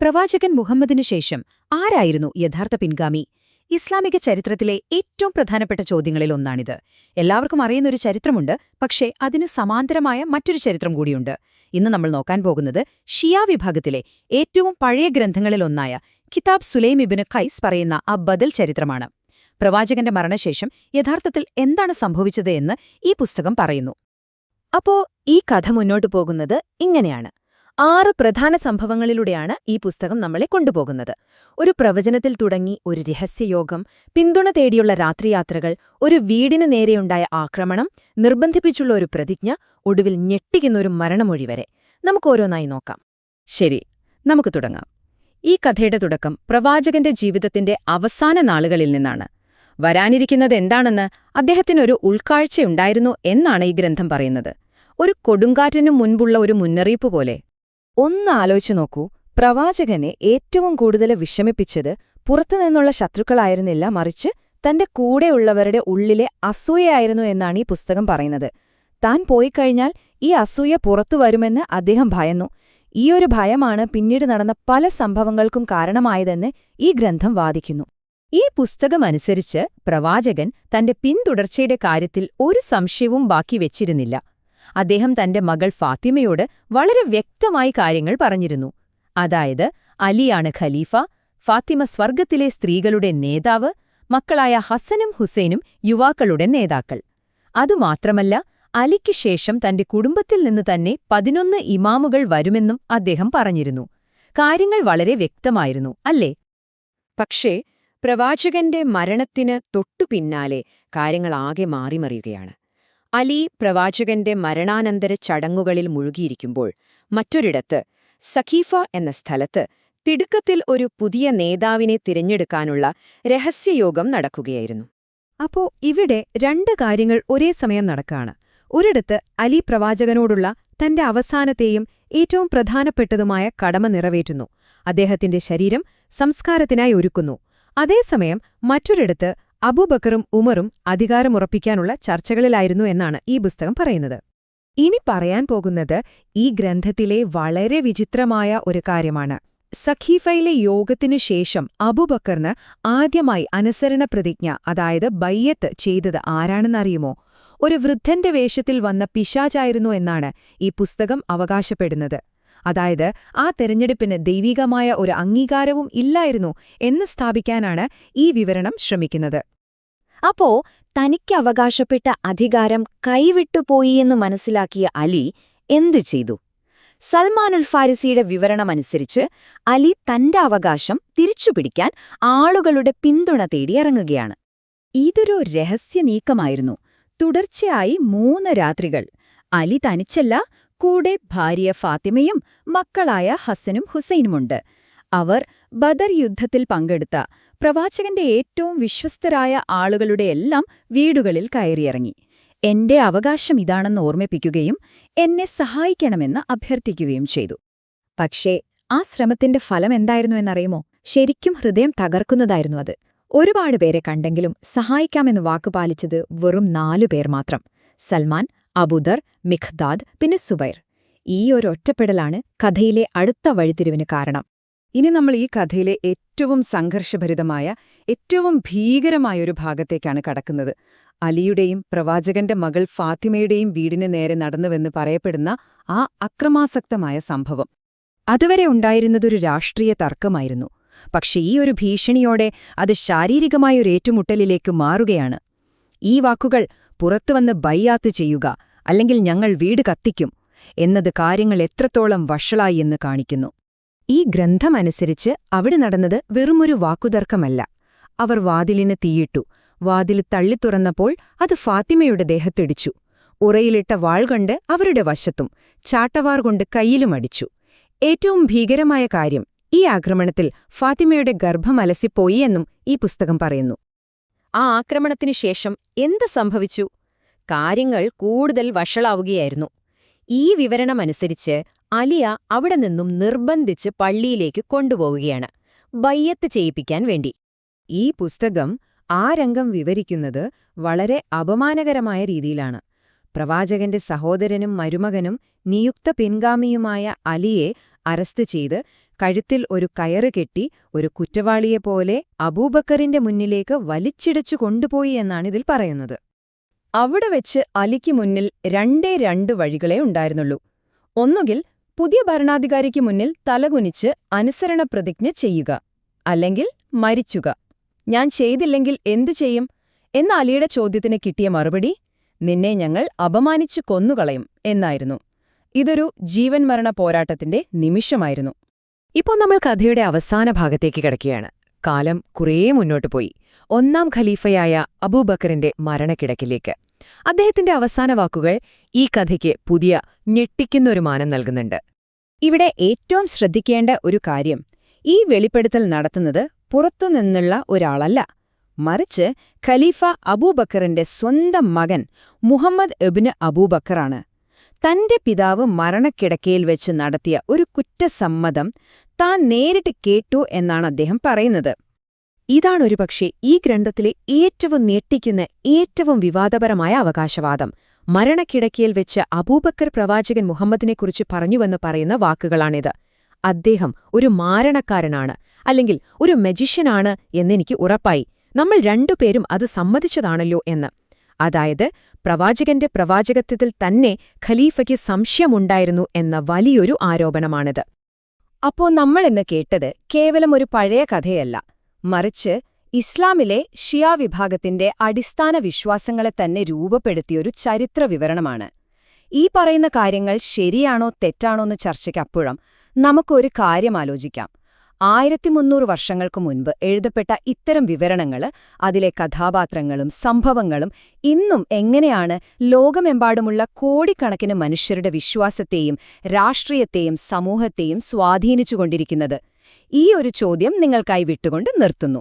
പ്രവാചകൻ മുഹമ്മദിനു ശേഷം ആരായിരുന്നു യഥാർത്ഥ പിൻഗാമി? ഇസ്ലാമിക ചരിത്രത്തിലെ ഏറ്റവും പ്രധാനപ്പെട്ട ചോദ്യങ്ങളിലൊന്നാണിത്. എല്ലാവർക്കും അറിയുന്നൊരു ചരിത്രമുണ്ട്, പക്ഷേ അതിന് സമാന്തരമായ മറ്റൊരു ചരിത്രം കൂടിയുണ്ട്. ഇന്ന് നമ്മൾ നോക്കാൻ പോകുന്നത് ഷിയാ വിഭാഗത്തിലെ ഏറ്റവും പഴയ ഗ്രന്ഥങ്ങളിലൊന്നായ കിതാബ് സുലൈം ഇബ്നു ഖൈസ് പറയുന്ന ആ ബദൽ ചരിത്രമാണ്. പ്രവാചകന്റെ മരണശേഷം യഥാർത്ഥത്തിൽ എന്താണ് സംഭവിച്ചത് എന്ന് ഈ പുസ്തകം പറയുന്നു. അപ്പോ ഈ കഥ മുന്നോട്ടു പോകുന്നത് ഇങ്ങനെയാണ്. 6 പ്രധാന സംഭവങ്ങളിലൂടെയാണ് ഈ പുസ്തകം നമ്മളെ കൊണ്ടുപോകുന്നത്. ഒരു പ്രവചനത്തിൽ തുടങ്ങി ഒരു രഹസ്യയോഗം, പിന്തുണ തേടിയുള്ള രാത്രിയാത്രകൾ, ഒരു വീടിനു നേരെയുണ്ടായ ആക്രമണം, നിർബന്ധിപ്പിച്ചുള്ള ഒരു പ്രതിജ്ഞ, ഒടുവിൽ ഞെട്ടിക്കുന്നൊരു മരണമൊഴി വരെ. നമുക്കോരോന്നായി നോക്കാം. ശരി, നമുക്ക് തുടങ്ങാം. ഈ കഥയുടെ തുടക്കം പ്രവാചകന്റെ ജീവിതത്തിന്റെ അവസാന നാളുകളിൽ നിന്നാണ്. വരാനിരിക്കുന്നത് എന്താണെന്ന് അദ്ദേഹത്തിനൊരു ഉൾക്കാഴ്ചയുണ്ടായിരുന്നു എന്നാണ് ഈ ഗ്രന്ഥം പറയുന്നത്. ഒരു കൊടുങ്കാറ്റിനു മുൻപുള്ള ഒരു മുന്നറിയിപ്പ് പോലെ. ഒന്ന് ആലോചിച്ചു നോക്കൂ, പ്രവാചകനെ ഏറ്റവും കൂടുതൽ വിഷമിപ്പിച്ചത് പുറത്തുനിന്നുള്ള ശത്രുക്കളായിരുന്നില്ല, മറിച്ച് തന്റെ കൂടെയുള്ളവരുടെ ഉള്ളിലെ അസൂയയായിരുന്നു എന്നാണ് ഈ പുസ്തകം പറയുന്നത്. താൻ പോയിക്കഴിഞ്ഞാൽ ഈ അസൂയ പുറത്തു വരുമെന്ന് അദ്ദേഹം ഭയന്നു. ഈയൊരു ഭയമാണ് പിന്നീട് നടന്ന പല സംഭവങ്ങൾക്കും കാരണമായതെന്ന് ഈ ഗ്രന്ഥം വാദിക്കുന്നു. ഈ പുസ്തകമനുസരിച്ച് പ്രവാചകൻ തന്റെ പിന്തുടർച്ചയുടെ കാര്യത്തിൽ ഒരു സംശയവും ബാക്കി വെച്ചിരുന്നില്ല. അദ്ദേഹം തന്റെ മകൾ ഫാത്തിമയോട് വളരെ വ്യക്തമായി കാര്യങ്ങൾ പറഞ്ഞിരുന്നു. അതായത്, അലിയാണ് ഖലീഫ, ഫാത്തിമ സ്വർഗത്തിലെ സ്ത്രീകളുടെ നേതാവ്, മക്കളായ ഹസനും ഹുസൈനും യുവാക്കളുടെ നേതാക്കൾ. അതുമാത്രമല്ല, അലിക്ക് ശേഷം തന്റെ കുടുംബത്തിൽ നിന്ന് തന്നെ 11 ഇമാമുകൾ വരുമെന്നും അദ്ദേഹം പറഞ്ഞിരുന്നു. കാര്യങ്ങൾ വളരെ വ്യക്തമായിരുന്നു, അല്ലേ? പക്ഷേ പ്രവാചകന്റെ മരണത്തിന് തൊട്ടുപിന്നാലെ കാര്യങ്ങളാകെ മാറിമറിയുകയാണ്. അലി പ്രവാചകന്റെ മരണാനന്തര ചടങ്ങുകളിൽ മുഴുകിയിരിക്കുമ്പോൾ മറ്റൊരിടത്ത്, സഖീഫ എന്ന സ്ഥലത്ത്, തിടുക്കത്തിൽ ഒരു പുതിയ നേതാവിനെ തിരഞ്ഞെടുക്കാനുള്ള രഹസ്യയോഗം നടക്കുകയായിരുന്നു. അപ്പോ ഇവിടെ 2 കാര്യങ്ങൾ ഒരേ സമയം നടക്കാണ്. ഒരിടത്ത് അലി പ്രവാചകനോടുള്ള തന്റെ അവസാനത്തെയും ഏറ്റവും പ്രധാനപ്പെട്ടതുമായ കടമ നിറവേറ്റുന്നു. അദ്ദേഹത്തിന്റെ ശരീരം സംസ്കാരത്തിനായി ഒരുക്കുന്നു. അതേസമയം മറ്റൊരിടത്ത് അബൂബക്കറും ഉമറും അധികാരമുറപ്പിക്കാനുള്ള ചർച്ചകളിലായിരുന്നു എന്നാണ് ഈ പുസ്തകം പറയുന്നത്. ഇനി പറയാൻ പോകുന്നത് ഈ ഗ്രന്ഥത്തിലെ വളരെ വിചിത്രമായ ഒരു കാര്യമാണ്. സഖീഫയിലെ യോഗത്തിനു ശേഷം അബൂബക്കറിന് ആദ്യമായി അനുസരണ പ്രതിജ്ഞ, അതായത് ബയ്യത്ത് ചെയ്തത് ആരാണെന്നറിയുമോ? ഒരു വൃദ്ധന്റെ വേഷത്തിൽ വന്ന പിശാചായിരുന്നു എന്നാണ് ഈ പുസ്തകം അവകാശപ്പെടുന്നത്. അതായത്, ആ തെരഞ്ഞെടുപ്പിന് ദൈവികമായ ഒരു അംഗീകാരവും ഇല്ലായിരുന്നു എന്ന് സ്ഥാപിക്കാനാണ് ഈ വിവരണം ശ്രമിക്കുന്നത്. അപ്പോ തനിക്ക് അവകാശപ്പെട്ട അധികാരം കൈവിട്ടുപോയി എന്ന് മനസ്സിലാക്കിയ അലി എന്തു ചെയ്തു? സൽമാനുൽ ഫാരിസിയുടെ വിവരണമനുസരിച്ച് അലി തന്റെ അവകാശം തിരിച്ചുപിടിക്കാൻ ആളുകളുടെ പിന്തുണ തേടിയിറങ്ങുകയാണ്. ഇതൊരു രഹസ്യ നീക്കമായിരുന്നു. തുടർച്ചയായി 3 രാത്രികൾ അലി തനിച്ചല്ല, കൂടെ ഭാര്യ ഫാത്തിമയും മക്കളായ ഹസനും ഹുസൈനുമുണ്ട്. അവർ ബദർ യുദ്ധത്തിൽ പങ്കെടുത്ത പ്രവാചകന്റെ ഏറ്റവും വിശ്വസ്തരായ ആളുകളുടെയെല്ലാം വീടുകളിൽ കയറിയിറങ്ങി. എന്റെ അവകാശം ഇതാണെന്ന് ഓർമ്മിപ്പിക്കുകയും എന്നെ സഹായിക്കണമെന്ന് അഭ്യർത്ഥിക്കുകയും ചെയ്തു. പക്ഷേ ആ ശ്രമത്തിന്റെ ഫലം എന്തായിരുന്നു എന്നറിയുമോ? ശരിക്കും ഹൃദയം തകർക്കുന്നതായിരുന്നു അത്. ഒരുപാട് പേരെ കണ്ടെങ്കിലും സഹായിക്കാമെന്ന് വാക്കുപാലിച്ചത് വെറും 4 പേർ മാത്രം: സൽമാൻ, അബൂദർ, മിഖ്ദാദ്, പിന്നെ സുബൈർ. ഈ ഒരു ഒറ്റപ്പെടലാണ് കഥയിലെ അടുത്ത വഴിത്തിരിവിന് കാരണം. ഇനി നമ്മൾ ഈ കഥയിലെ ഏറ്റവും സംഘർഷഭരിതമായ, ഏറ്റവും ഭീകരമായൊരു ഭാഗത്തേക്കാണ് കടക്കുന്നത്. അലിയുടെയും പ്രവാചകന്റെ മകൾ ഫാത്തിമയുടെയും വീടിന് നേരെ നടന്നുവെന്ന് പറയപ്പെടുന്ന ആ അക്രമാസക്തമായ സംഭവം. അതുവരെ ഉണ്ടായിരുന്നതൊരു രാഷ്ട്രീയ തർക്കമായിരുന്നു. പക്ഷേ ഈ ഒരു ഭീഷണിയോടെ അത് ശാരീരികമായൊരു ഏറ്റുമുട്ടലിലേക്ക് മാറുകയാണ്. ഈ വാക്കുകൾ, പുറത്തുവന്ന് ബയ്യാത്ത് ചെയ്യുക, അല്ലെങ്കിൽ ഞങ്ങൾ വീട് കത്തിക്കും എന്നത് കാര്യങ്ങൾ എത്രത്തോളം വഷളായി എന്ന് കാണിക്കുന്നു. ഈ ഗ്രന്ഥമനുസരിച്ച് അവിടെ നടന്നത് വെറുമൊരു വാക്കുതർക്കമല്ല. അവർ വാതിലിന് തീയിട്ടു. വാതിൽ തള്ളിത്തുറന്നപ്പോൾ അത് ഫാത്തിമയുടെ ദേഹത്തിടിച്ചു. ഉറയിലിട്ട വാൾ കൊണ്ട് അവരുടെ വശത്തും, ചാട്ടവാർ കൊണ്ട് കൈയിലുമടിച്ചു. ഏറ്റവും ഭീകരമായ കാര്യം, ഈ ആക്രമണത്തിൽ ഫാത്തിമയുടെ ഗർഭം അലസിപ്പോയി എന്നും ഈ പുസ്തകം പറയുന്നു. ആ ആക്രമണത്തിനു ശേഷം എന്ത് സംഭവിച്ചു? കാര്യങ്ങൾ കൂടുതൽ വഷളാവുകയായിരുന്നു. ഈ വിവരണമനുസരിച്ച് അലിയ അവിടെ നിന്നും നിർബന്ധിച്ച് പള്ളിയിലേക്ക് കൊണ്ടുപോവുകയാണ്, ബയ്യത്ത് ചെയ്യിപ്പിക്കാൻ വേണ്ടി. ഈ പുസ്തകം ആ രംഗം വിവരിക്കുന്നത് വളരെ അപമാനകരമായ രീതിയിലാണ്. പ്രവാചകന്റെ സഹോദരനും മരുമകനും നിയുക്ത പിൻഗാമിയുമായ അലിയെ അറസ്റ്റ് ചെയ്ത് കഴുത്തിൽ ഒരു കയറ് കെട്ടി ഒരു കുറ്റവാളിയെപ്പോലെ അബൂബക്കറിന്റെ മുന്നിലേക്ക് വലിച്ചിടച്ചു കൊണ്ടുപോയി എന്നാണിതിൽ പറയുന്നത്. അവിടെ വെച്ച് അലിക്ക് മുന്നിൽ രണ്ട് വഴികളേ ഉണ്ടായിരുന്നുള്ളൂ. ഒന്നുകിൽ പുതിയ ഭരണാധികാരിക്ക് മുന്നിൽ തലകുനിച്ച് അനുസരണപ്രതിജ്ഞ ചെയ്യുക, അല്ലെങ്കിൽ മരിച്ചുക. ഞാൻ ചെയ്തില്ലെങ്കിൽ എന്തു ചെയ്യും എന്ന അലിയുടെ ചോദ്യത്തിന് കിട്ടിയ മറുപടി, നിന്നെ ഞങ്ങൾ അപമാനിച്ചു കൊന്നുകളയും എന്നായിരുന്നു. ഇതൊരു ജീവൻ മരണ പോരാട്ടത്തിന്റെ നിമിഷമായിരുന്നു. ഇപ്പോൾ നമ്മൾ കഥയുടെ അവസാന ഭാഗത്തേക്ക് കിടക്കുകയാണ്. കാലം കുറേ മുന്നോട്ടു പോയി, 1-ാം ഖലീഫയായ അബൂബക്കറിന്റെ മരണക്കിടക്കിലേക്ക്. അദ്ദേഹത്തിന്റെ അവസാന വാക്കുകൾ ഈ കഥയ്ക്ക് പുതിയ ഞെട്ടിക്കുന്നൊരു മാനം നൽകുന്നുണ്ട്. ഇവിടെ ഏറ്റവും ശ്രദ്ധിക്കേണ്ട ഒരു കാര്യം, ഈ വെളിപ്പെടുത്തൽ നടത്തുന്നത് പുറത്തുനിന്നുള്ള ഒരാളല്ല, മറിച്ച് ഖലീഫ അബൂബക്കറിന്റെ സ്വന്തം മകൻ മുഹമ്മദ് ഇബ്ന് അബൂബക്കറാണ്. തന്റെ പിതാവ് മരണക്കിടക്കയിൽ വെച്ച് നടത്തിയ ഒരു കുറ്റസമ്മതം താൻ നേരിട്ട് കേട്ടു എന്നാണ് അദ്ദേഹം പറയുന്നത്. ഇതാണൊരുപക്ഷേ ഈ ഗ്രന്ഥത്തിലെ ഏറ്റവും ഞെട്ടിക്കുന്ന, ഏറ്റവും വിവാദപരമായ അവകാശവാദം. മരണക്കിടക്കയിൽ വെച്ച് അബൂബക്കർ പ്രവാചകൻ മുഹമ്മദിനെക്കുറിച്ച് പറഞ്ഞുവെന്ന് പറയുന്ന വാക്കുകളാണിത്. അദ്ദേഹം ഒരു മാരണക്കാരനാണ്, അല്ലെങ്കിൽ ഒരു മജിഷ്യനാണ് എന്നെനിക്ക് ഉറപ്പായി, നമ്മൾ രണ്ടുപേരും അത് സമ്മതിച്ചതാണല്ലോ എന്ന്. അതായത് പ്രവാചകന്റെ പ്രവാചകത്വത്തിൽ തന്നെ ഖലീഫയ്ക്ക് സംശയമുണ്ടായിരുന്നു എന്ന വലിയൊരു ആരോപണമാണിത്. അപ്പോ നമ്മളിന്ന് കേട്ടത് കേവലം ഒരു പഴയ കഥയല്ല, മറിച്ച് ഇസ്ലാമിലെ ഷിയ വിഭാഗത്തിന്റെ അടിസ്ഥാന വിശ്വാസങ്ങളെ തന്നെ രൂപപ്പെടുത്തിയൊരു ചരിത്ര വിവരണമാണ്. ഈ പറയുന്ന കാര്യങ്ങൾ ശരിയാണോ തെറ്റാണോന്ന് ചർച്ചയ്ക്കപ്പുറം നമുക്കൊരു കാര്യം ആലോചിക്കാം. 1300 വർഷങ്ങൾക്ക് മുൻപ് എഴുതപ്പെട്ട ഇത്തരം വിവരണങ്ങൾ, അതിലെ കഥാപാത്രങ്ങളും സംഭവങ്ങളും ഇന്നും എങ്ങനെയാണ് ലോകമെമ്പാടുമുള്ള കോടിക്കണക്കിന് മനുഷ്യരുടെ വിശ്വാസത്തെയും രാഷ്ട്രീയത്തെയും സമൂഹത്തെയും സ്വാധീനിച്ചുകൊണ്ടിരിക്കുന്നത്? ഈ ഒരു ചോദ്യം നിങ്ങൾക്കായി വിട്ടുകൊണ്ട് നിർത്തുന്നു.